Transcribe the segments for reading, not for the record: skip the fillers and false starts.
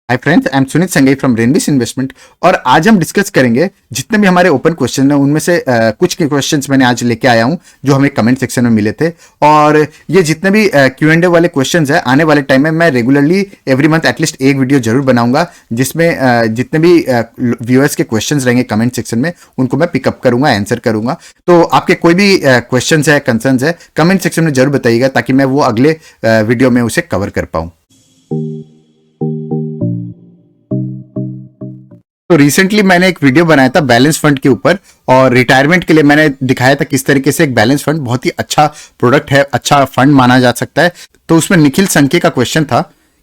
Hi friends, I am Sunit Sangai from Rainbis investment. और आज हम डिस्कस करेंगे जितने भी हमारे ओपन क्वेश्चन हैं उनमें से कुछ के क्वेश्चंस मैंने आज लेके आया हूं जो हमें कमेंट सेक्शन में मिले थे। और ये जितने भी Q&A वाले क्वेश्चंस हैं आने वाले टाइम में मैं रेगुलरली एवरी मंथ एटलीस्ट एक वीडियो जरूर बनाऊंगा जिसमें जितने भी व्यूअर्स के क्वेश्चंस रहेंगे कमेंट सेक्शन में उनको मैं पिकअप करूंगा, आंसर करूंगा। तो आपके कोई भी क्वेश्चंस है, कंसर्न्स है, कमेंट सेक्शन में जरूर बताइएगा ताकि मैं वो अगले वीडियो में उसे कवर कर पाऊँ। तो रिसेंटली मैंने एक वीडियो बनाया था बैलेंस फंड के ऊपर और रिटायरमेंट के लिए मैंने दिखाया था किस तरीके से एक बैलेंस फंड बहुत ही अच्छा प्रोडक्ट है, अच्छा फंड माना जा सकता है। तो उसमें निखिल संके का क्वेश्चन था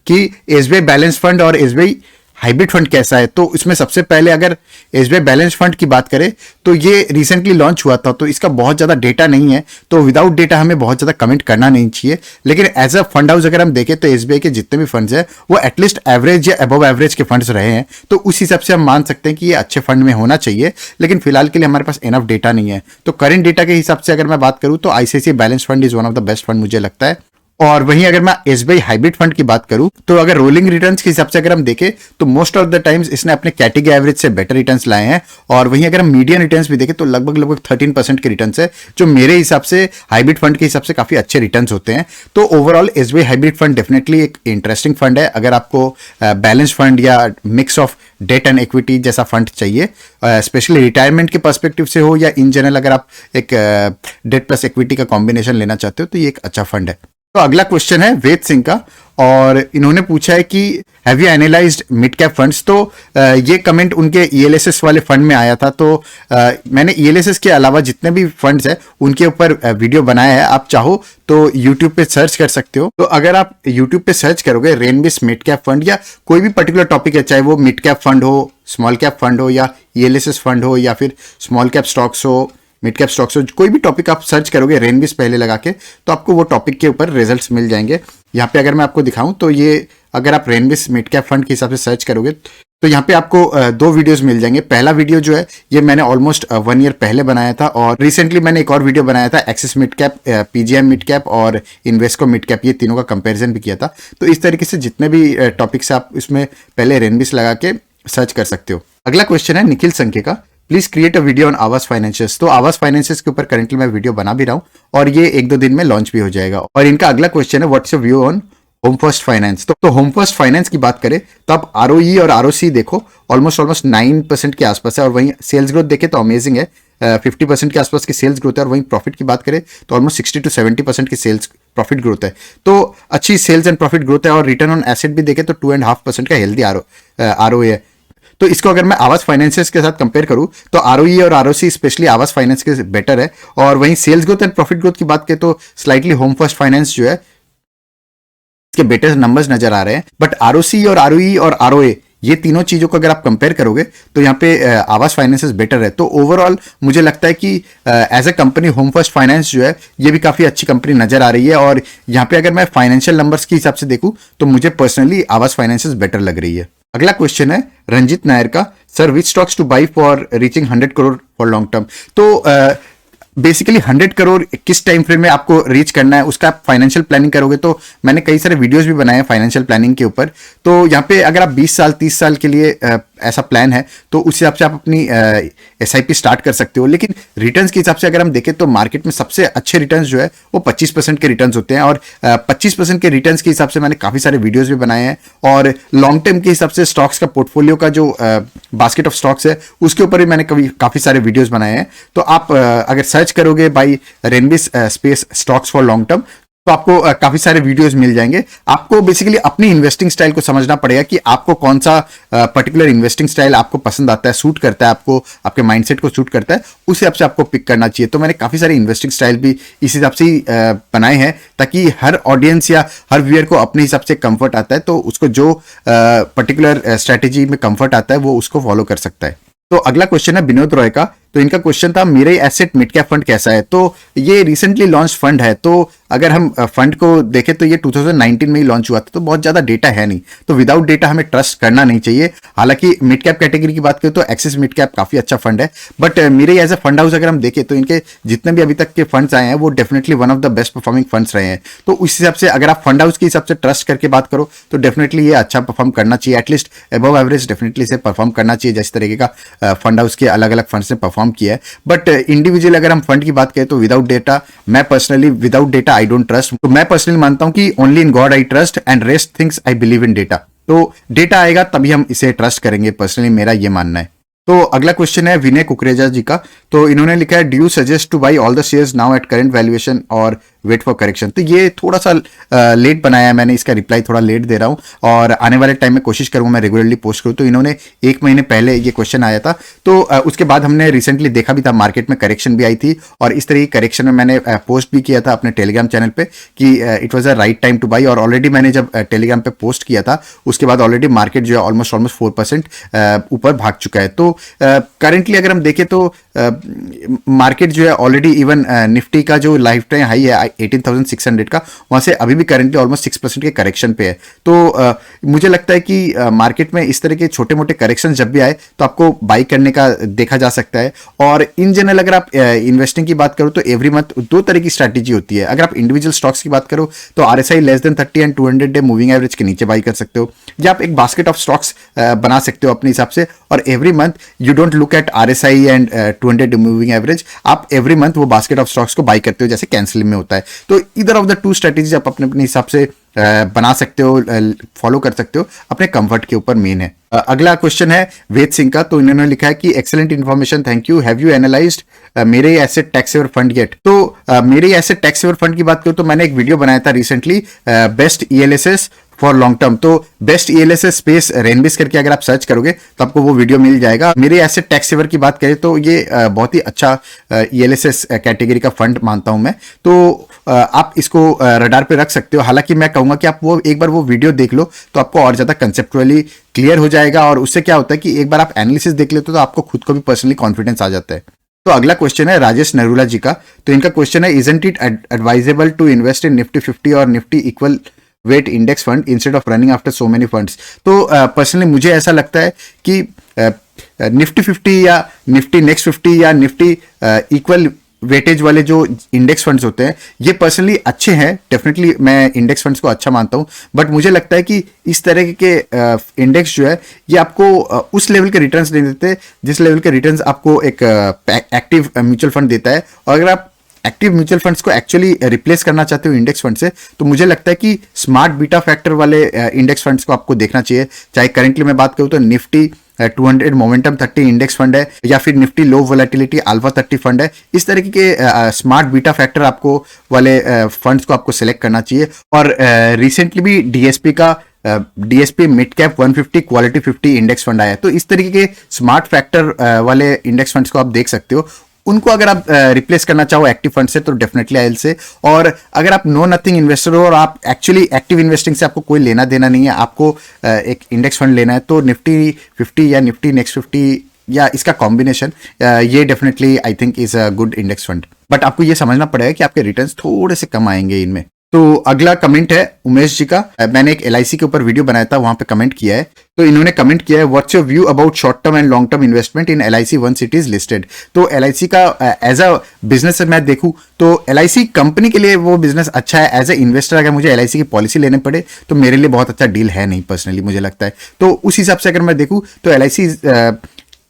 कि एसबीआई बैलेंस फंड और एसबीआई हाइब्रिड फंड कैसा है। तो इसमें सबसे पहले अगर एसबीआई बैलेंस फंड की बात करें तो ये रिसेंटली लॉन्च हुआ था, तो इसका बहुत ज़्यादा डेटा नहीं है, तो विदाउट डेटा हमें बहुत ज़्यादा कमेंट करना नहीं चाहिए। लेकिन एज अ फंड हाउस अगर हम देखें तो एसबीआई के जितने भी फंड्स हैं वो एटलीस्ट एवरेज या अबव एवरेज के फंड्स रहे हैं, तो उस हिसाब से हम मान सकते हैं कि ये अच्छे फंड में होना चाहिए। लेकिन फिलहाल के लिए हमारे पास इनफ डेटा नहीं है। तो करेंट डेटा के हिसाब से अगर मैं बात करूँ तो ICICI balance fund is one of the best fund मुझे लगता है। और वहीं अगर मैं एसबीआई हाइब्रिड फंड की बात करूं तो अगर रोलिंग रिटर्न्स के हिसाब से अगर हम देखें तो मोस्ट ऑफ द टाइम्स इसने अपने कैटेगरी एवरेज से बेटर रिटर्न्स लाए हैं। और वहीं अगर हम मीडियन रिटर्न्स भी देखें तो लगभग 13% के रिटर्न्स है, जो मेरे हिसाब से हाइब्रिड फंड के हिसाब से काफी अच्छे रिटर्न्स होते हैं। तो overall SBI hybrid fund definitely एक इंटरेस्टिंग फंड है अगर आपको बैलेंस फंड या mix of debt and equity जैसा फंड चाहिए, स्पेशली रिटायरमेंट के पर्सपेक्टिव से हो या इन जनरल अगर आप एक डेट प्लस इक्विटी का कॉम्बिनेशन लेना चाहते हो तो ये एक अच्छा फंड है। तो अगला क्वेश्चन है वेद सिंह का और इन्होंने पूछा है कि have you analysed mid cap funds. तो ये कमेंट उनके ईएलएसएस वाले फंड में आया था। तो मैंने ईएलएसएस के अलावा जितने भी फंड्स हैं उनके ऊपर वीडियो बनाया है, आप चाहो तो यूट्यूब पे सर्च कर सकते हो। तो अगर आप यूट्यूब पे सर्च करोगे रेनबिस मिड कैप फंड या कोई भी पर्टिकुलर टॉपिक है, चाहे वो मिड कैप फंड हो, स्मॉल कैप फंड हो या ईएलएसएस फंड हो या फिर स्मॉल कैप स्टॉक्स हो, मिड कैप स्टॉक्स हो, कोई भी टॉपिक आप सर्च करोगे रेनबिस पहले लगा के तो आपको वो टॉपिक के ऊपर रिजल्ट्स मिल जाएंगे। यहाँ पे अगर मैं आपको दिखाऊं तो ये अगर आप रेनबिस मिड कैप फंड के हिसाब से सर्च करोगे तो यहाँ पे आपको दो वीडियोस मिल जाएंगे। पहला वीडियो जो है ये मैंने ऑलमोस्ट 1 ईयर पहले बनाया था और रिसेंटली मैंने एक और वीडियो बनाया था axis mid cap, PGM mid cap और इन्वेस्को मिड कैप, ये तीनों का कंपेरिजन भी किया था। तो इस तरीके से जितने भी टॉपिक्स आप इसमें पहले रेनबिस लगा के सर्च कर सकते हो। अगला क्वेश्चन है निखिल संके का, please create a video on आवास फाइनेंशियल्स। तो आवास फाइनेंशियल्स के ऊपर करंटली मैं वीडियो बना भी रहा हूँ और ये 1-2 दिन में लॉन्च भी हो जाएगा। और इनका अगला क्वेश्चन है what's your view on home First finance. तो होम फर्स्ट फाइनेंस की बात करें तो आप आरओई और आरओसी देखो ऑलमोस्ट 9% के आसपास है और वहीं सेल्स ग्रोथ देखे तो अमेजिंग है, 50% के आसपास की सेल्स ग्रोथ है। और वहीं प्रॉफिट की बात करें तो ऑलमोस्ट 60 to 70% की सेल्स प्रॉफिट ग्रोथ है। तो अच्छी सेल्स एंड प्रॉफिट ग्रोथ है और रिटर्न ऑन एसेट भी देखे तो 2.5% का हेल्दी आरओए है। तो इसको अगर मैं आवास फाइनेंसेस के साथ कंपेयर करूं तो आरओई और आरओसी स्पेशली आवास फाइनेंस के बेटर है। और वहीं sales growth and profit growth की बात करें तो स्लाइटली होम फर्स्ट फाइनेंस जो है इसके बेटर नंबर्स नजर आ रहे हैं। बट आरओसी और आरओई और आरओए ये तीनों चीजों को अगर आप कंपेयर करोगे तो यहाँ पे आवास फाइनेंसेस बेटर है। तो ओवरऑल मुझे लगता है कि as a company Home First Finance जो है ये भी काफी अच्छी कंपनी नजर आ रही है। और यहाँ पे अगर मैं फाइनेंशियल नंबर्स के हिसाब से देखूं तो मुझे पर्सनली आवास फाइनेंसेस बेटर लग रही है। अगला क्वेश्चन है रंजित नायर का, sir which stocks two by for reaching 100 crore for long term. तो बेसिकली 100 करोड़ किस टाइम फ्रेम में आपको रीच करना है उसका आप फाइनेंशियल प्लानिंग करोगे। तो मैंने कई सारे वीडियोस भी बनाए हैं फाइनेंशियल प्लानिंग के ऊपर। तो यहाँ पे अगर आप 20 साल 30 साल के लिए ऐसा प्लान है तो उस हिसाब से आप अपनी एसआईपी स्टार्ट कर सकते हो। लेकिन रिटर्न्स के हिसाब से अगर हम देखें तो मार्केट में सबसे अच्छे रिटर्न्स जो है वो 25% के रिटर्न्स होते हैं। और 25% के रिटर्न्स के हिसाब से मैंने काफी सारे वीडियोस भी बनाए हैं। और लॉन्ग टर्म के हिसाब से स्टॉक्स का पोर्टफोलियो का जो बास्केट ऑफ स्टॉक्स है उसके ऊपर भी मैंने काफी सारे वीडियोस बनाए हैं। तो आप अगर सर्च करोगे by Rainbis space stocks for long term तो आपको काफी सारे वीडियोस मिल जाएंगे। आपको बेसिकली अपनी इन्वेस्टिंग स्टाइल को समझना पड़ेगा कि आपको कौन सा पर्टिकुलर इन्वेस्टिंग स्टाइल आपको पसंद आता है, सूट करता है, आपको आपके माइंडसेट को सूट करता है, उस हिसाब से आपको पिक करना चाहिए। तो मैंने काफी सारे इन्वेस्टिंग स्टाइल भी इस हिसाब से ही बनाए हैं ताकि हर ऑडियंस या हर व्यूअर को अपने हिसाब से कंफर्ट आता है तो उसको जो पर्टिकुलर स्ट्रेटेजी में कंफर्ट आता है वो उसको फॉलो कर सकता है। तो अगला क्वेश्चन है विनोद रॉय का, तो इनका क्वेश्चन था मेरे एसेट मिड कैप फंड कैसा है। तो ये रिसेंटली लॉन्च फंड है, तो अगर हम फंड को देखें तो ये 2019 में ही लॉन्च हुआ था, तो बहुत ज्यादा डेटा है नहीं, तो विदाउट डेटा हमें ट्रस्ट करना नहीं चाहिए। हालांकि मिड कैप कैटेगरी की बात करें तो एक्सिस मिड कैप काफी अच्छा फंड है, बट मेरे एज अ फंड हाउस अगर हम देखें तो इनके जितने भी अभी तक के फंड्स आए हैं वो definitely one of the best performing funds रहे हैं। तो उस हिसाब से अगर आप फंड हाउस के हिसाब से ट्रस्ट करके बात करो तो डेफिनेटली ये अच्छा परफॉर्म करना चाहिए, एटलीस्ट अबव एवरेज डेफिनेटली से परफॉर्म करना चाहिए, जिस तरीके का फंड हाउस के अलग अलग फंड्स ने परफॉर्म किया है। बट इंडिविजुअल अगर हम फंड की बात करें तो विदाउट डेटा, मैं personally without data I don't trust. तो मैं पर्सनली मानता हूं कि only in God I trust and rest things I believe in data. तो डेटा आएगा तभी हम इसे ट्रस्ट करेंगे, पर्सनली मेरा ये मानना है। तो अगला क्वेश्चन है विनय कुकरेजा जी का। तो इन्होंने लिखा है, do you suggest two by all the shares now at current valuation और वेट फॉर करेक्शन। तो ये थोड़ा सा लेट बनाया है मैंने, इसका रिप्लाई थोड़ा लेट दे रहा हूं और आने वाले टाइम में कोशिश करूंगा मैं रेगुलरली पोस्ट करूं। तो इन्होंने 1 महीने पहले ये क्वेश्चन आया था, तो उसके बाद हमने रिसेंटली देखा भी था, मार्केट में करेक्शन भी आई थी और इस तरह की करेक्शन में मैंने पोस्ट भी किया था अपने टेलीग्राम चैनल पे कि it was a right time two by. और ऑलरेडी मैंने जब टेलीग्राम पे पोस्ट किया था उसके बाद ऑलरेडी मार्केट जो है ऑलमोस्ट 4% ऊपर भाग चुका है। तो करेंटली अगर हम देखें तो मार्केट जो है ऑलरेडी इवन निफ्टी का जो लाइफ टाइम हाई है 18,600 का, वहां से अभी भी करेंटली ऑलमोस्ट 6% के करेक्शन पे है। तो मुझे लगता है कि मार्केट में इस तरह के छोटे मोटे करेक्शन जब भी आए तो आपको बाई करने का देखा जा सकता है। और इन जनरल अगर आप इन्वेस्टिंग की बात करो तो एवरी मंथ 2 तरह की स्ट्रैटेजी होती है। अगर आप इंडिविजुअल स्टॉक्स की बात करो तो RSI less than 30 and 200 day moving average के नीचे बाई कर सकते हो, या आप एक बास्केट ऑफ स्टॉक्स बना सकते हो अपने हिसाब से, और every month you don't look at RSI and 200 day moving average, आप एवरी मंथ वो बास्केट ऑफ स्टॉक्स को बाई करते हो जैसे कैंसिल में होता है। तो इधर ऑफ द 2 स्ट्रेटेजीज आप अपने अपने हिसाब से बना सकते हो, फॉलो कर सकते हो, अपने कंफर्ट के ऊपर मेन है। अगला क्वेश्चन है वेद सिंह का। तो इन्होंने लिखा है कि excellent information, thank you, have you analysed मेरे asset tax saver fund yet. तो मेरे एसेट टैक्स सेवर फंड की बात करूं तो मैंने एक वीडियो बनाया था recently, best ELSS for long term. तो बेस्ट ELSS स्पेस रेनबिस करके अगर आप सर्च करोगे तो आपको वो वीडियो मिल जाएगा। मेरे एसेट टैक्स सेवर की बात करें तो ये बहुत ही अच्छा ELSS कैटेगरी का फंड मानता हूं मैं। तो आप इसको रडार पे रख सकते हो। हालांकि मैं कहूंगा कि आप वो एक बार वो वीडियो देख लो तो आपको और ज्यादा कंसेप्चुअली क्लियर हो जाएगा, और उससे क्या होता है कि एक बार आप एनालिसिस देख लेते हो तो आपको खुद को भी पर्सनली कॉन्फिडेंस आ जाता है। तो अगला क्वेश्चन है राजेश नरूला जी का। तो इनका क्वेश्चन है, isn't it advisable to invest in Nifty 50 और Nifty equal weight index fund instead of running after so many funds. तो पर्सनली मुझे ऐसा लगता है कि निफ्टी 50 या निफ्टी नेक्स्ट 50 या निफ्टी इक्वल वेटेज वाले जो इंडेक्स फंड्स होते हैं ये पर्सनली अच्छे हैं, डेफिनेटली मैं इंडेक्स फंड्स को अच्छा मानता हूं, बट मुझे लगता है कि इस तरह के इंडेक्स जो है ये आपको उस लेवल के रिटर्न्स नहीं देते जिस लेवल के रिटर्न्स आपको एक एक्टिव म्यूचुअल फंड देता है। और अगर आप एक्टिव म्यूचुअल फंड्स को एक्चुअली रिप्लेस करना चाहते हो इंडेक्स फंड से, तो मुझे लगता है कि स्मार्ट बीटा फैक्टर वाले इंडेक्स फंड्स को आपको देखना चाहिए। चाहे करेंटली मैं बात करूं तो निफ्टी 200 मोमेंटम 30 इंडेक्स फंड है, या फिर निफ्टी लो वोलेटिलिटी अल्फा 30 फंड है। इस तरीके के स्मार्ट बीटा फैक्टर आपको वाले फंड्स को आपको सिलेक्ट करना चाहिए। और रिसेंटली भी DSP mid cap 150 quality 50 index fund आया है। तो इस तरीके के स्मार्ट फैक्टर वाले इंडेक्स फंड्स को आप देख सकते हो। उनको अगर आप रिप्लेस करना चाहो एक्टिव फंड से तो डेफिनेटली आयल से। और अगर आप नो नथिंग इन्वेस्टर हो और आप एक्चुअली एक्टिव इन्वेस्टिंग से आपको कोई लेना देना नहीं है, आपको एक इंडेक्स फंड लेना है, तो निफ्टी 50 या निफ्टी नेक्स्ट 50 या इसका कॉम्बिनेशन ये definitely I think is a good index fund. But आपको ये समझना पड़ेगा कि आपके रिटर्न्स थोड़े से कम आएंगे इनमें। तो अगला कमेंट है उमेश जी का। मैंने एक LIC के ऊपर वीडियो बनाया था, वहां पे कमेंट किया है। तो इन्होंने कमेंट किया है, what's your view about short term and long term investment in LIC once it is listed. तो LIC का एज अ बिजनेस मैं देखूं तो LIC कंपनी के लिए वो बिजनेस अच्छा है। एज अ इन्वेस्टर अगर मुझे LIC की पॉलिसी लेने पड़े तो मेरे लिए बहुत अच्छा डील है नहीं, पर्सनली मुझे लगता है। तो उस हिसाब से अगर मैं देखूं तो LIC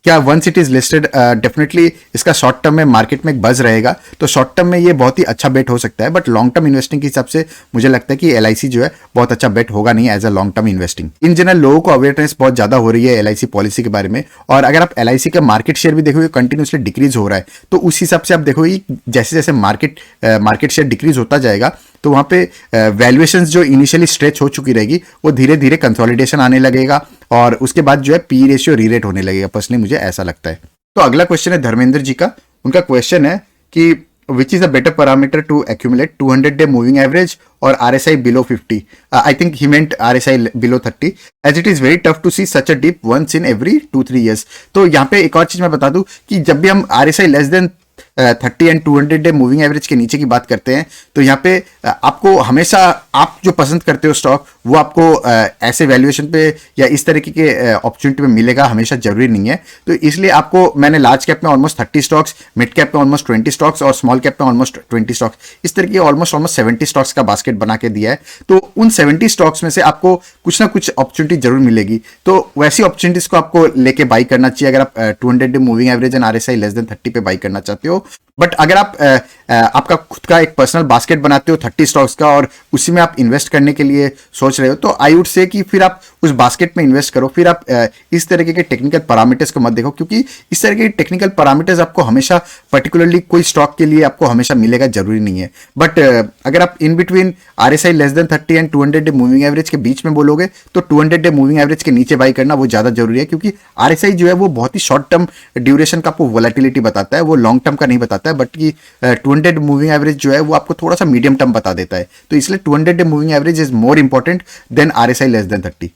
क्या once it is listed definitely इसका शॉर्ट टर्म में मार्केट में एक बज रहेगा, तो शॉर्ट टर्म में ये बहुत ही अच्छा बेट हो सकता है। बट लॉन्ग टर्म इन्वेस्टिंग के हिसाब से मुझे लगता है कि LIC जो है बहुत अच्छा बेट होगा नहीं as a long term investing. In general लोगों को अवेयरनेस बहुत ज्यादा हो रही है LIC पॉलिसी के बारे में, और अगर आप LIC का मार्केट शेयर भी देखोगे कंटिन्यूसली डिक्रीज हो रहा है। तो उस हिसाब से आप देखोगे जैसे जैसे मार्केट शेयर डिक्रीज होता जाएगा तो वहां पे वैल्यूएशंस जो इनिशियली स्ट्रेच हो चुकी रहेगी वो धीरे धीरे कंसोलिडेशन आने लगेगा, और उसके बाद जो है PE रेशियो रीरेट होने लगेगा। पर्सनली मुझे ऐसा लगता है। तो अगला क्वेश्चन है धर्मेंद्र जी का। उनका क्वेश्चन है कि which is a better parameter to accumulate 200-day moving average or RSI below 50? I think he meant RSI below 30 as it is very tough to see such a dip once in every 2-3 years. तो यहाँ पे एक और चीज मैं बता दूं कि जब भी हम RSI लेस देन 30 एंड 200-डे मूविंग एवरेज के नीचे की बात करते हैं तो यहाँ पे आपको हमेशा आप जो पसंद करते हो स्टॉक वो आपको ऐसे वैल्यूएशन पे या इस तरीके के अपॉर्चुनिटी में मिलेगा हमेशा जरूरी नहीं है। तो इसलिए आपको मैंने लार्ज कैप में ऑलमोस्ट 30 स्टॉक्स, मिड कैप में ऑलमोस्ट 20 स्टॉक्स और स्मॉल कैप में ऑलमोस्ट 20 स्टॉक्स, इस तरीके ऑलमोस्ट 70 स्टॉक्स का बास्केट बना के दिया है। तो उन 70 स्टॉक्स में से आपको कुछ ना कुछ अपॉर्चुनिटी जरूर मिलेगी। तो वैसी अपॉर्चुनिटीज को आपको लेके बाई करना चाहिए अगर आप 200-डे moving average and RSI less than 30 पे बाई करना चाहते हो। बट अगर आप आपका खुद का एक पर्सनल बास्केट बनाते हो 30 स्टॉक्स का और उसी में आप इन्वेस्ट करने के लिए सोच रहे हो तो आई वुड से कि फिर आप उस बास्केट में इन्वेस्ट करो। फिर आप इस तरीके के टेक्निकल पैरामीटर्स को मत देखो क्योंकि इस तरह के टेक्निकल पैरामीटर्स आपको हमेशा पर्टिकुलरली कोई स्टॉक के लिए आपको हमेशा मिलेगा जरूरी नहीं है। बट अगर आप in between RSI less than 30 and 200-डे मूविंग एवरेज के बीच में बोलोगे तो 200-डे मूविंग एवरेज के नीचे बाई करना वो ज्यादा जरूरी है क्योंकि RSI जो है वो बहुत ही शॉर्ट टर्म ड्यूरेशन का आपको वोलेटिलिटी बताता है, वो लॉन्ग टर्म का नहीं बताता है। बट कि 200 मूविंग एवरेज जो है वो आपको थोड़ा सा मीडियम टर्म बता देता है। तो इसलिए 200-डे moving average is more important than RSI less than 30।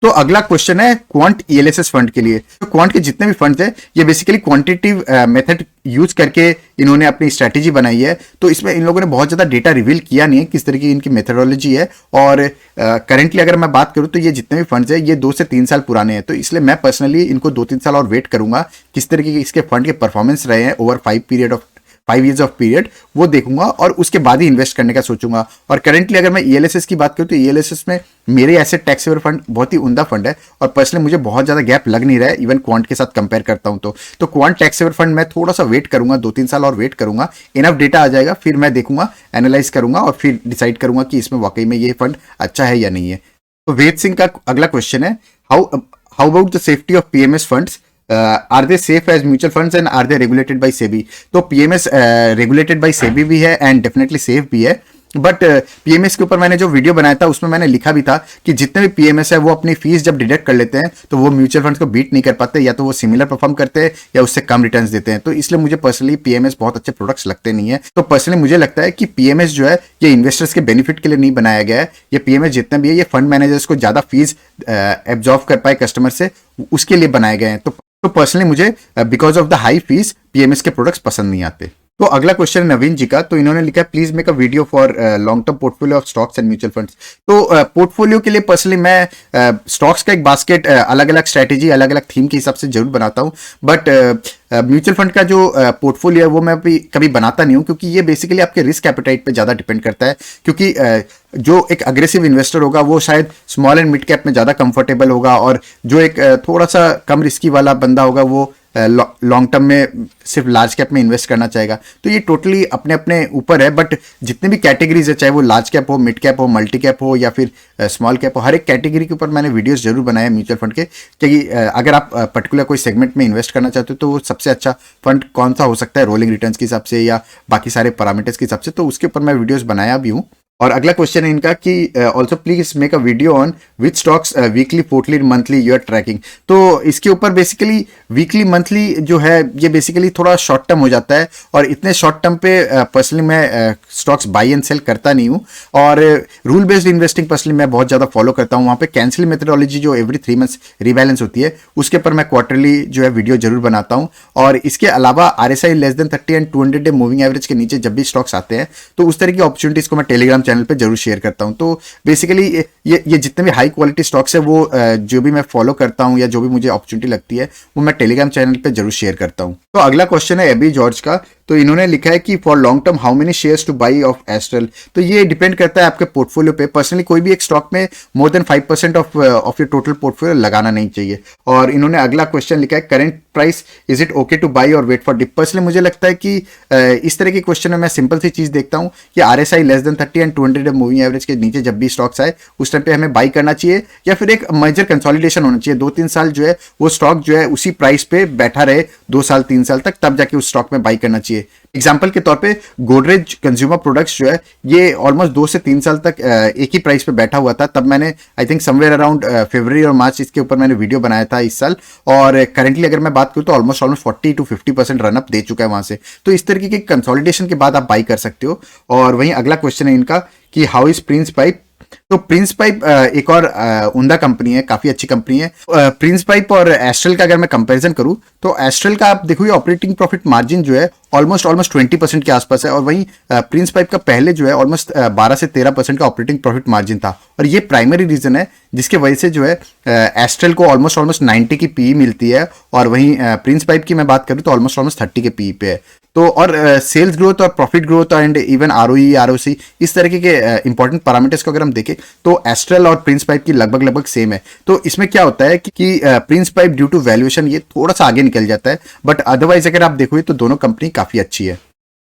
तो अगला क्वेश्चन है क्वांट ELSS फंड के लिए। तो क्वांट के जितने भी फंड्स हैं ये बेसिकली क्वांटिटेटिव मेथड यूज करके इन्होंने अपनी स्ट्रैटेजी बनाई है। तो इसमें इन लोगों ने बहुत ज्यादा डेटा रिवील किया नहीं है किस तरीके की इनकी मेथडोलॉजी है। और करंटली अगर मैं बात करूं तो ये जितने भी फंड्स हैं ये 2 से 3 साल पुराने हैं। तो इसलिए मैं पर्सनली इनको 2-3 साल और वेट करूंगा किस तरीके के इसके फंड के परफॉर्मेंस रहे हैं ओवर 5 years ऑफ पीरियड, वो देखूंगा और उसके बाद ही इन्वेस्ट करने का सोचूंगा। और करंटली अगर मैं ELSS की बात करूं तो ELSS में मेरे ऐसे टैक्स सेवर फंड बहुत ही उम्दा फंड है और पर्सनली मुझे बहुत ज्यादा गैप लग नहीं रहा है इवन क्वांट के साथ कंपेयर करता हूं तो क्वांट टैक्स सेवर फंड मैं थोड़ा सा वेट करूंगा, 2-3 साल और वेट करूंगा। इनफ डेटा आ जाएगा फिर मैं देखूंगा, एनालाइज करूंगा और फिर डिसाइड करूंगा कि इसमें वाकई में ये फंड अच्छा है या नहीं है। तो वेद सिंह का अगला क्वेश्चन है how about the safety of PMS funds, are they safe as mutual funds and are they regulated by SEBI? तो PMS रेगुलेटेड बाय सेबी भी है एंड डेफिनेटली सेफ भी है। बट PMS के ऊपर मैंने जो वीडियो बनाया था उसमें मैंने लिखा भी था कि जितने भी PMS है वो अपनी फीस जब डिडक्ट कर लेते हैं तो वो म्यूचुअल फंड्स को बीट नहीं कर पाते, या तो वो सिमिलर परफॉर्म करते हैं या उससे कम रिटर्न्स देते हैं। तो इसलिए मुझे पर्सनली PMS बहुत अच्छे प्रोडक्ट्स लगते नहीं है। तो पर्सनली मुझे लगता है कि PMS जो है ये इन्वेस्टर्स के बेनिफिट के लिए नहीं बनाया गया है। ये PMS जितना भी है ये फंड मैनेजर्स को ज्यादा फीस एब्जॉर्व कर पाए कस्टमर से उसके लिए बनाए गए हैं। तो पर्सनली मुझे because of the high fees PMS के प्रोडक्ट्स पसंद नहीं आते। तो अगला क्वेश्चन है नवीन जी का। तो इन्होंने लिखा है please make a video for long term portfolio of stocks and mutual funds. तो पोर्टफोलियो के लिए पर्सनली मैं स्टॉक्स का एक बास्केट अलग अलग स्ट्रैटेजी अलग अलग थीम के हिसाब से जरूर बनाता हूं। बट म्यूचुअल फंड का जो पोर्टफोलियो है वो मैं भी कभी बनाता नहीं हूं क्योंकि ये बेसिकली आपके रिस्क एपेटाइट पे ज्यादा डिपेंड करता है। क्योंकि जो एक अग्रेसिव इन्वेस्टर होगा वो शायद स्मॉल एंड मिड कैप में ज्यादा कंफर्टेबल होगा और जो एक थोड़ा सा कम रिस्की वाला बंदा होगा वो लॉन्ग टर्म में सिर्फ लार्ज कैप में इन्वेस्ट करना चाहेगा। तो ये टोटली अपने अपने ऊपर है। बट जितने भी कैटेगरीज है चाहे वो लार्ज कैप हो, मिड कैप हो, मल्टी कैप हो या फिर स्मॉल कैप हो, हर एक कैटेगरी के ऊपर मैंने वीडियोस जरूर बनाए म्यूचुअल फंड के क्योंकि अगर आप पर्टिकुलर कोई सेगमेंट में इन्वेस्ट करना चाहते हो तो वो सबसे अच्छा फंड कौन सा हो सकता है रोलिंग रिटर्न्स के हिसाब से या बाकी सारे पैरामीटर्स के हिसाब से, तो उसके ऊपर मैं वीडियोस बनाया भी हूँ। और अगला क्वेश्चन है इनका कि also please make a video on which stocks weekly, fortnightly, monthly you are tracking. तो इसके ऊपर बेसिकली वीकली मंथली जो है ये बेसिकली थोड़ा शॉर्ट टर्म हो जाता है और इतने शॉर्ट टर्म पे पर्सनली मैं स्टॉक्स बाई एंड सेल करता नहीं हूँ। और रूल बेस्ड इन्वेस्टिंग पर्सनली मैं बहुत ज़्यादा फॉलो करता हूँ। वहाँ पे कैंसिल मेथडोलॉजी जो एवरी 3 मंथ्स रिबैलेंस होती है उसके ऊपर मैं क्वार्टरली जो है वीडियो जरूर बनाता हूँ। और इसके अलावा RSI लेस देन 30 एंड 200-डे मूविंग एवरेज के नीचे जब भी स्टॉक्स आते हैं तो उस तरह की अपॉर्चुनिटीज को मैं टेलीग्राम चैनल पे जरूर शेयर करता हूं। तो बेसिकली ये जितने भी हाई क्वालिटी स्टॉक्स है वो जो भी मैं फॉलो करता हूं या जो भी मुझे अपॉर्चुनिटी लगती है वो मैं टेलीग्राम चैनल पे जरूर शेयर करता हूं। तो अगला क्वेश्चन है एबी जॉर्ज का। तो इन्होंने लिखा है कि for long term how many shares two by of astral. तो ये डिपेंड करता है आपके पोर्टफोलियो पे। पर्सनली कोई भी एक स्टॉक में more than 5% of your total portfolio लगाना नहीं चाहिए। और इन्होंने अगला क्वेश्चन लिखा है current price is it okay two by और वेट फॉर डिप। पर्सनली मुझे लगता है कि इस तरह के क्वेश्चन में मैं सिंपल सी चीज देखता हूं कि RSI लेस देन 30 एंड 200-डे मूविंग एवरेज के नीचे जब भी स्टॉक्स आए उस टाइम पे हमें बाई करना चाहिए या फिर एक मेजर कंसोलिडेशन होना चाहिए। 2-3 साल जो है वो स्टॉक जो है उसी प्राइस पे बैठा रहे 2 साल 3 साल तक, तब जाके उस स्टॉक में बाई करना चाहिए। चाहिए। एग्जाम्पल के तौर पे गोदरेज कंज्यूमर प्रोडक्ट्स जो है ये ऑलमोस्ट 2 से 3 साल तक एक ही प्राइस पे बैठा हुआ था। तब मैंने आई थिंक समवेयर अराउंड फरवरी और मार्च इसके ऊपर मैंने वीडियो बनाया था इस साल, और करेंटली अगर मैं बात करूँ तो ऑलमोस्ट 40 to 50% रनअप दे चुका है वहां से। तो इस तरीके के कंसोलिडेशन के बाद आप बाई कर सकते हो। और वहीं अगला क्वेश्चन है इनका कि हाउ इज प्रिंस पाइप। तो प्रिंस पाइप एक और उम्दा कंपनी है, काफी अच्छी कंपनी है। प्रिंस पाइप और एस्ट्रल का अगर मैं कंपैरिजन करूं तो एस्ट्रल का आप देखोगे ऑपरेटिंग प्रॉफिट मार्जिन जो है ऑलमोस्ट 20% के आसपास है, और वहीं प्रिंस पाइप का पहले जो है ऑलमोस्ट 12 से 13% का ऑपरेटिंग प्रॉफिट मार्जिन था। और ये प्राइमरी रीजन है जिसके वजह से जो है एस्ट्रल को ऑलमोस्ट 90 की पी मिलती है, और वहीं प्रिंस पाइप की मैं बात करूं तो ऑलमोस्ट 30 के पी पे है। तो और सेल्स ग्रोथ और profit growth and even ROE ROC इस तरीके के इंपॉर्टेंट पैरामीटर्स को अगर हम देखें तो एस्ट्रल और प्रिंस पाइप की लगभग सेम है। तो इसमें क्या होता है कि Prince Pipe due to valuation ये थोड़ा सा आगे निकल जाता है, बट अदरवाइज अगर आप देखोगे तो दोनों कंपनी काफी अच्छी है।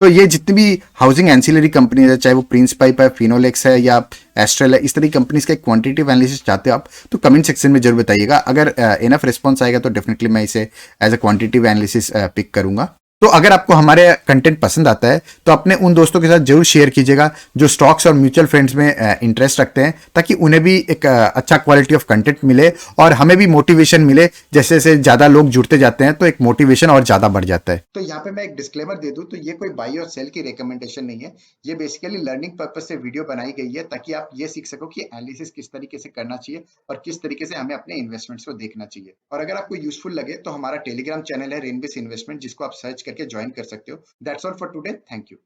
तो ये जितनी भी हाउसिंग एंसिलरी कंपनी है, चाहे वो प्रिंस पाइप है, फिनोलेक्स है या एस्ट्रल है, इस तरह की कंपनीज का क्वांटिटेटिव एनालिसिस चाहते हो आप तो कमेंट सेक्शन में जरूर बताइएगा। अगर इनफ रिस्पॉन्स आएगा तो डेफिनेटली मैं इसे as a quantitative analysis pick करूंगा। तो अगर आपको हमारे कंटेंट पसंद आता है तो अपने उन दोस्तों के साथ जरूर शेयर कीजिएगा जो स्टॉक्स और म्यूचुअल फंड्स में इंटरेस्ट रखते हैं, ताकि उन्हें भी एक अच्छा क्वालिटी ऑफ कंटेंट मिले और हमें भी मोटिवेशन मिले। जैसे जैसे ज्यादा लोग जुड़ते जाते हैं तो एक मोटिवेशन और ज्यादा बढ़ जाता है। तो यहाँ पे मैं एक डिस्क्लेमर दे दूं, तो ये कोई बाई और सेल की रिकमेंडेशन नहीं है, ये बेसिकली लर्निंग पर्पज से वीडियो बनाई गई है ताकि आप ये सीख सको कि एनालिसिस किस तरीके से करना चाहिए और किस तरीके से हमें अपने इन्वेस्टमेंट्स को देखना चाहिए। और अगर आपको यूजफुल लगे तो हमारा टेलीग्राम चैनल है रेनबेस इन्वेस्टमेंट, जिसको आप सर्च करके ज्वाइन कर सकते हो। That's all for today, thank you.